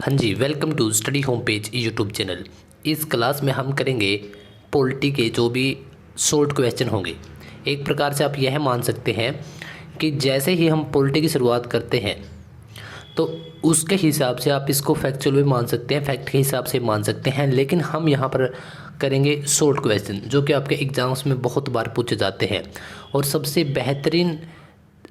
हाँ जी, welcome to study home page YouTube channel. इस क्लास में हम करेंगे पॉलिटी के जो भी शॉर्ट क्वेश्चन होंगे। एक प्रकार से आप यह मान सकते हैं कि जैसे ही हम पॉलिटी की शुरुआत करते हैं तो उसके हिसाब से आप इसको फैक्चुअल भी मान सकते हैं, फैक्ट के हिसाब से मान सकते हैं, लेकिन हम यहाँ पर करेंगे शॉर्ट क्वेश्चन जो कि आपके एग्ज़ाम्स में बहुत बार पूछे जाते हैं। और सबसे बेहतरीन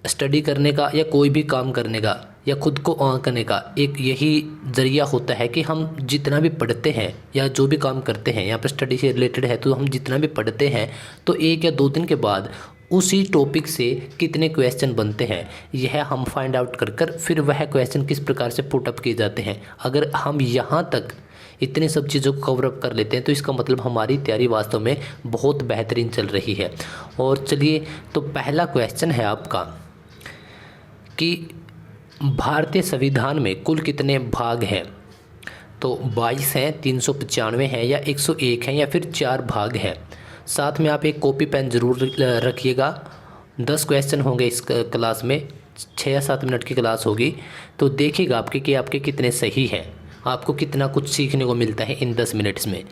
स्टडी करने का या कोई भी काम करने का या खुद को आंकने का एक यही ज़रिया होता है कि हम जितना भी पढ़ते हैं या जो भी काम करते हैं, यहाँ पर स्टडी से रिलेटेड है तो हम जितना भी पढ़ते हैं तो एक या दो दिन के बाद उसी टॉपिक से कितने क्वेश्चन बनते हैं यह हम फाइंड आउट कर फिर वह क्वेश्चन किस प्रकार से पुट अप किए जाते हैं। अगर हम यहाँ तक इतने सब चीज़ों को कवर अप कर लेते हैं तो इसका मतलब हमारी तैयारी वास्तव में बहुत बेहतरीन चल रही है। और चलिए, तो पहला क्वेश्चन है आपका कि भारतीय संविधान में कुल कितने भाग हैं। तो 22 हैं, 395 हैं, या 101 हैं, या फिर 4 भाग हैं। साथ में आप एक कॉपी पेन ज़रूर रखिएगा। 10 क्वेश्चन होंगे इस क्लास में, 6 या 7 मिनट की क्लास होगी। तो देखिएगा आपके कितने सही हैं, आपको कितना कुछ सीखने को मिलता है इन 10 मिनट्स में।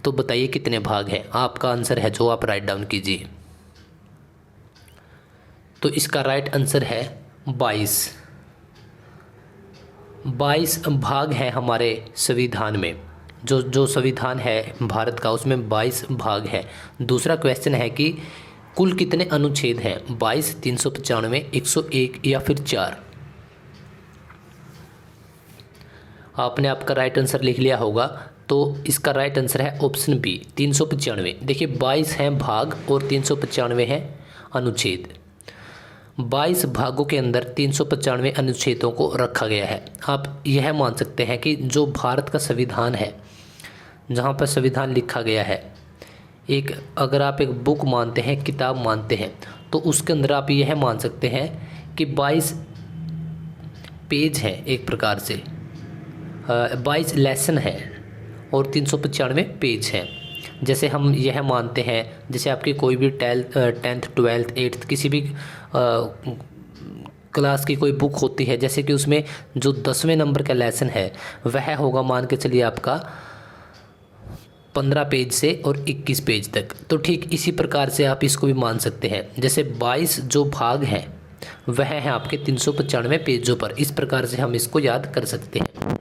तो बताइए कितने भाग हैं। आपका आंसर है जो आप राइट डाउन कीजिए। तो इसका राइट आंसर है 22। 22 भाग हैं हमारे संविधान में। जो संविधान है भारत का उसमें 22 भाग है। दूसरा क्वेश्चन है कि कुल कितने अनुच्छेद हैं। 22, 395, 101 या फिर 4। आपने आपका राइट आंसर लिख लिया होगा। तो इसका राइट आंसर है ऑप्शन बी, 395। देखिए 22 हैं भाग और 395 हैं अनुच्छेद। 22 भागों के अंदर 395 अनुच्छेदों को रखा गया है। आप यह मान सकते हैं कि जो भारत का संविधान है, जहाँ पर संविधान लिखा गया है, एक अगर आप एक बुक मानते हैं, किताब मानते हैं, तो उसके अंदर आप यह मान सकते हैं कि 22 पेज हैं एक प्रकार से, 22 लेसन है और 395 पेज हैं। जैसे हम यह मानते हैं, जैसे आपकी कोई भी 10th 12th 8th किसी भी क्लास की कोई बुक होती है, जैसे कि उसमें जो 10वें नंबर का लेसन है वह होगा, मान के चलिए आपका 15 पेज से और 21 पेज तक। तो ठीक इसी प्रकार से आप इसको भी मान सकते हैं। जैसे 22 जो भाग हैं वह हैं आपके 395 पेजों पर। इस प्रकार से हम इसको याद कर सकते हैं।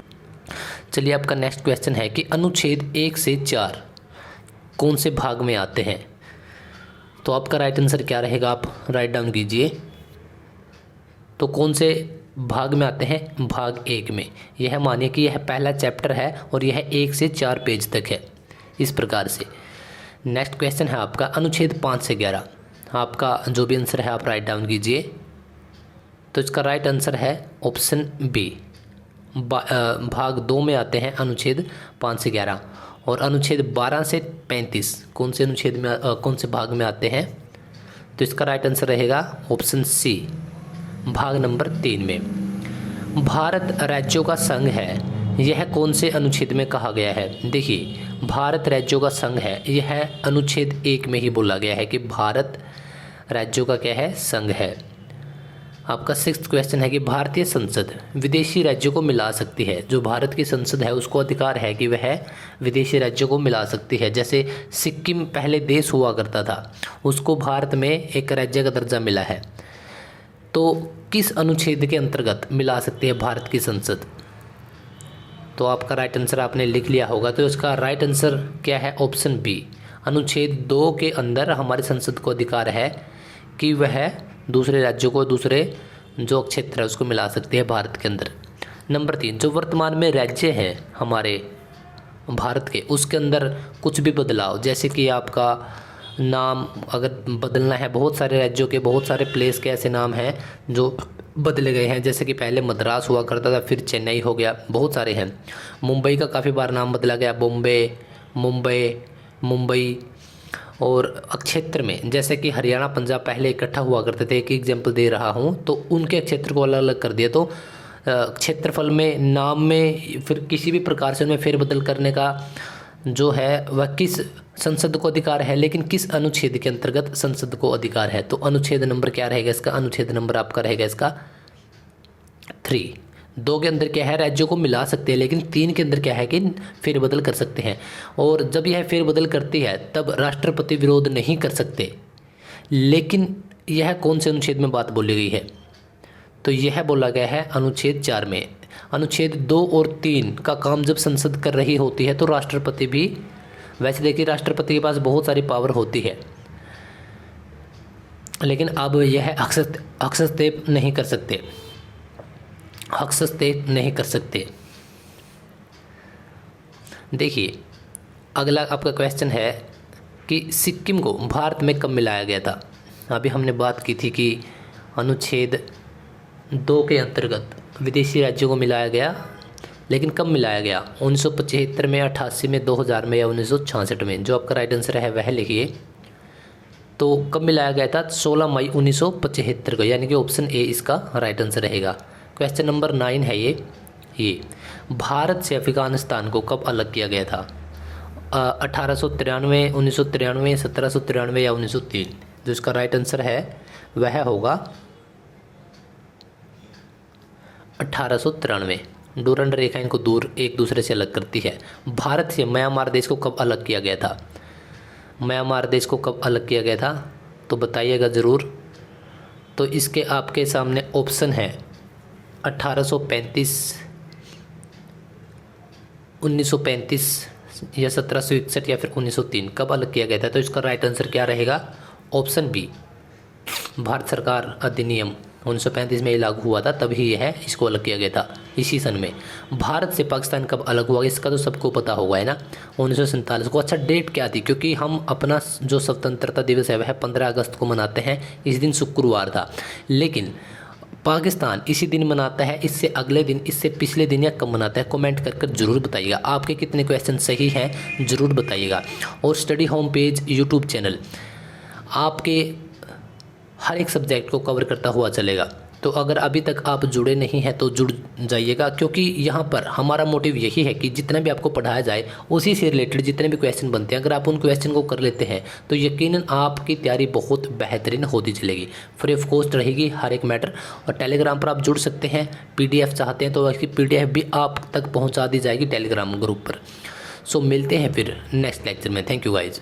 चलिए, आपका नेक्स्ट क्वेश्चन है कि अनुच्छेद 1 से 4 कौन से भाग में आते हैं। तो आपका राइट आंसर क्या रहेगा, आप राइट डाउन कीजिए। तो कौन से भाग में आते हैं, भाग 1 में। यह मानिए कि यह पहला चैप्टर है और यह 1 से 4 पेज तक है। इस प्रकार से नेक्स्ट क्वेश्चन है आपका अनुच्छेद 5 से 11। आपका जो भी आंसर है आप राइट डाउन कीजिए। तो इसका राइट आंसर है ऑप्शन बी, भाग 2 में आते हैं अनुच्छेद 5 से 11। और अनुच्छेद 12 से 35 कौन से अनुच्छेद में कौन से भाग में आते हैं। तो इसका राइट आंसर रहेगा ऑप्शन सी, भाग नंबर 3 में। भारत राज्यों का संघ है, यह कौन से अनुच्छेद में कहा गया है। देखिए, भारत राज्यों का संघ है, यह अनुच्छेद 1 में ही बोला गया है कि भारत राज्यों का क्या है, संघ है। आपका 6th क्वेश्चन है कि भारतीय संसद विदेशी राज्यों को मिला सकती है। जो भारत की संसद है उसको अधिकार है कि वह विदेशी राज्यों को मिला सकती है। जैसे सिक्किम पहले देश हुआ करता था, उसको भारत में एक राज्य का दर्जा मिला है। तो किस अनुच्छेद के अंतर्गत मिला सकती है भारत की संसद। तो आपका राइट आंसर आपने लिख लिया होगा। तो इसका राइट आंसर क्या है, ऑप्शन बी, अनुच्छेद 2 के अंदर हमारी संसद को अधिकार है कि वह दूसरे राज्यों को, दूसरे जो क्षेत्र है उसको मिला सकती है भारत के अंदर। नंबर 3, जो वर्तमान में राज्य हैं हमारे भारत के, उसके अंदर कुछ भी बदलाव, जैसे कि आपका नाम अगर बदलना है, बहुत सारे राज्यों के बहुत सारे प्लेस के ऐसे नाम हैं जो बदले गए हैं। जैसे कि पहले मद्रास हुआ करता था, फिर चेन्नई हो गया, बहुत सारे हैं। मुंबई का काफ़ी बार नाम बदला गया, बॉम्बे, मुंबई। और क्षेत्र में जैसे कि हरियाणा, पंजाब पहले इकट्ठा हुआ करते थे, एक एग्जाम्पल दे रहा हूँ, तो उनके क्षेत्र को अलग अलग कर दिया। तो क्षेत्रफल में, नाम में, फिर किसी भी प्रकार से उनमें फेरबदल करने का जो है वह किस संसद को अधिकार है, लेकिन किस अनुच्छेद के अंतर्गत संसद को अधिकार है। तो अनुच्छेद नंबर क्या रहेगा इसका, अनुच्छेद नंबर आपका रहेगा इसका 3। 2 के अंदर क्या है, राज्यों को मिला सकते हैं, लेकिन 3 के अंदर क्या है कि फेरबदल कर सकते हैं। और जब यह फेरबदल करती है तब राष्ट्रपति विरोध नहीं कर सकते। लेकिन यह कौन से अनुच्छेद में बात बोली गई है, तो यह बोला गया है अनुच्छेद 4 में। अनुच्छेद 2 और 3 का काम जब संसद कर रही होती है तो राष्ट्रपति भी, वैसे देखिए राष्ट्रपति के पास बहुत सारी पावर होती है, लेकिन अब यह हस्तक्षेप नहीं कर सकते, हस्तक्षेप नहीं कर सकते। देखिए अगला आपका क्वेश्चन है कि सिक्किम को भारत में कब मिलाया गया था। अभी हमने बात की थी कि अनुच्छेद 2 के अंतर्गत विदेशी राज्यों को मिलाया गया, लेकिन कब मिलाया गया, 1975 में, 88 में, 2000 में या 1966 में। जो आपका राइट आंसर है वह लिखिए। तो कब मिलाया गया था, 16 मई 1975 को, यानी कि ऑप्शन ए इसका राइट आंसर रहेगा। क्वेश्चन नंबर 9 है ये भारत से अफगानिस्तान को कब अलग किया गया था, 1893, 1993, 1793 या 1903। जो इसका राइट आंसर है वह होगा 1893। डूरंड रेखा इनको दूर एक दूसरे से अलग करती है। भारत से म्यांमार देश को कब अलग किया गया था, म्यांमार देश को कब अलग किया गया था, तो बताइएगा ज़रूर। तो इसके आपके सामने ऑप्शन है 1835, 1935 या 1761 या फिर 1903। कब अलग किया गया था, तो इसका राइट आंसर क्या रहेगा, ऑप्शन बी, भारत सरकार अधिनियम 1935 में ये लागू हुआ था, तभी यह इसको अलग किया गया था इसी सन में। भारत से पाकिस्तान कब अलग हुआ, इसका तो सबको पता होगा है ना, 1947 को। अच्छा डेट क्या थी, क्योंकि हम अपना जो स्वतंत्रता दिवस है वह 15 अगस्त को मनाते हैं, इस दिन शुक्रवार था, लेकिन पाकिस्तान इसी दिन मनाता है, इससे अगले दिन, इससे पिछले दिन या कब मनाता है, कमेंट कर ज़रूर बताइएगा। आपके कितने क्वेश्चन सही हैं ज़रूर बताइएगा। और study home page YouTube channel आपके हर एक सब्जेक्ट को कवर करता हुआ चलेगा। तो अगर अभी तक आप जुड़े नहीं हैं तो जुड़ जाइएगा, क्योंकि यहाँ पर हमारा मोटिव यही है कि जितना भी आपको पढ़ाया जाए उसी से रिलेटेड जितने भी क्वेश्चन बनते हैं, अगर आप उन क्वेश्चन को कर लेते हैं तो यकीनन आपकी तैयारी बहुत बेहतरीन होती चलेगी। फ्री ऑफ कॉस्ट रहेगी हर एक मैटर। और टेलीग्राम पर आप जुड़ सकते हैं, PDF चाहते हैं तो इसकी PDF भी आप तक पहुँचा दी जाएगी टेलीग्राम ग्रुप पर। सो मिलते हैं फिर नेक्स्ट लेक्चर में। Thank you guys.